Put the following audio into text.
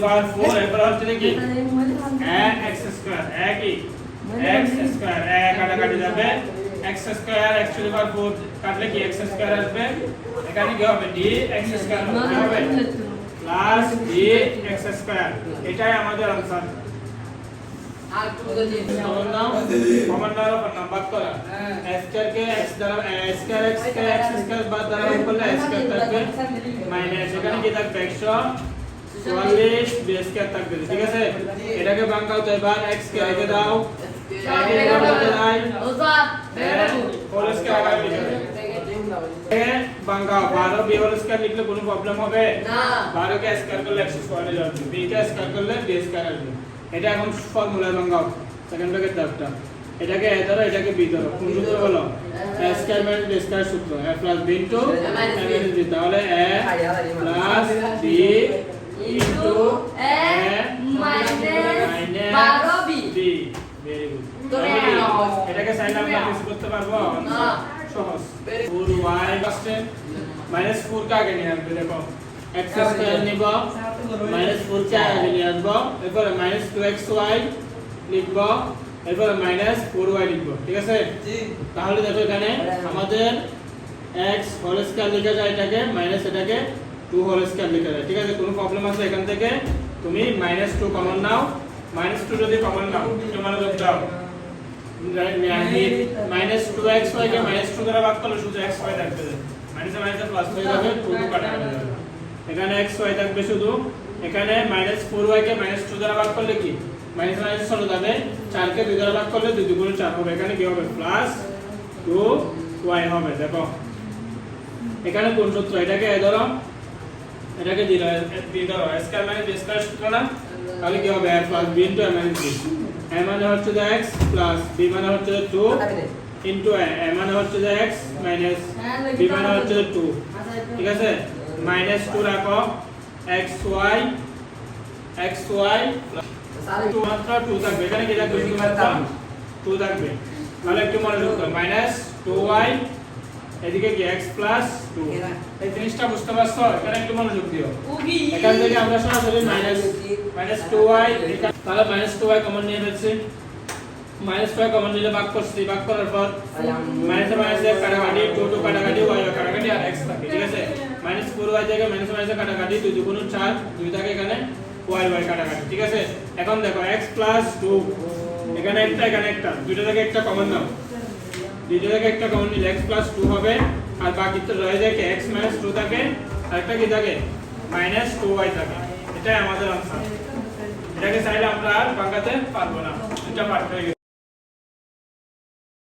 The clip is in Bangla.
পাওয়ার 4 এরপর হচ্ছে কি x স্কয়ার একই x স্কয়ার কাটাকাটি যাবে x square x to the power 4 কাটলে কি x স্কয়ার আসবে এখানে কি হবে d x স্কয়ার হবে প্লাস d x স্কয়ার এটাই আমাদের आंसर আর পুরো যে কমন নাও নাম্বার করা s স্কয়ার কে x দ্বারা স্কয়ার x কে x স্কয়ার বাদ দ্বারা গুণ করলে s স্কয়ার থাকবে মাইনাস এখানে কি থাকবে 144 b স্কয়ার থাকবে ঠিক আছে এটাকে ভাঙাও তো এবার x কে আগে দাও আগে দাও ওস্তাদ হোল স্কয়ার আগে লিখে ভাঙাও 12 b হোল স্কয়ার লিখলে কোনো প্রবলেম হবে না 12 কে স্কয়ার করলে x স্কয়ার হয়ে যাবে b কে স্কয়ার করলে b স্কয়ার আসবে এটা এখন ফর্মুলা ভাঙাও সেকেন্ড ব্র্যাকেট দাওটা এটাকে a ধরো এটাকে b ধরো কোন সূত্র বলো a square minus b square সূত্র a plus b into a minus b তাহলে a plus b into a minus 12b very good এটাকে সাইন আমরা কিছু করতে পারবো না সহজ 4y আসছে মাইনাস 4 কে আগে নিয়ে আসবে দেখো x স্কয়ার নিব মাইনাস 4 কে আগে নিয়ে আসবো এরপর মাইনাস 2xy লিখব এরপর মাইনাস 4y লিখব ঠিক আছে জি তাহলে দেখো এখানে আমাদের x হোল স্কয়ার লেখা যায় এটাকে মাইনাস এটাকে 2 হোল স্কয়ার লেখা যায় ঠিক আছে কোনো প্রবলেম আছে এখান থেকে তুমি মাইনাস 2 কমন নাও মাইনাস 2 যদি কমন নাও তোমার যোগ দাও মাইনাস 2xy কে মাইনাস 2 দ্বারা ভাগ করলে শুধু xy থাকবে মাইনাস মাইনাস প্লাস হয়ে যাবে 2 কাটা যাবে এখানে xy থাকবে শুধু এখানে মাইনাস 4y কে মাইনাস 2 দ্বারা ভাগ করলে কি মাইনাস মাইনাস চলে যাবে 4 কে 2 দ্বারা ভাগ করলে 2 গুণ 4 হবে এখানে কি হবে প্লাস 2y হবে দেখো এখানে কোন সূত্র এটাকে ধরো এটাকে দিলো স্কয়ার মাইনাস b স্কয়ার সূত্র না তাহলে কি হবে a plus b into a minus b a মানে হচ্ছে যে x প্লাস b মানে হচ্ছে 2 ইনটু a মানে হচ্ছে যে x মাইনাস b মানে হচ্ছে 2 ঠিক আছে মাইনাস 2 রাখো xy প্লাস মাত্র 2 থাকবে এখানে কি থাকবে মাত্র 2 থাকবে তাহলে একটু মনে রাখো মাইনাস 2y এদিকে কি x প্লাস 2 এই জিনিসটা বুঝতে পারছো এখানে একটু মনোযোগ দিও এখান থেকে আমরা সরাসরি মাইনাস 2y তাহলে মাইনাস 2y কমন নিয়ে ফেলছি মাইনাস 2y কমন নিলে ভাগ করছি ভাগ করার পর মাইনাস মাইনাস কাটাকাটি 2 2 কাটাকাটি y কাটাকাটি আর x থাকে ঠিক আছে মাইনাস 4y থেকে মাইনাস মাইনাস কাটাকাটি 2 গুণ 4 2 থাকে এখানে y কাটাকাটি ঠিক আছে এখন দেখো x প্লাস 2 এখানে একটা দুটো থেকে একটা কমন নাও দুটো থেকে একটা কমন নিলে x প্লাস 2 হবে আর বাকি তো রয়ে যায় কি x মাইনাস 2 থাকে আর একটা কি থাকে মাইনাস 2y থাকে এটাই আমাদের आंसर এটাকে চাইলে আমরা আর ভাঙাতে পারবো না এটা পারফেক্ট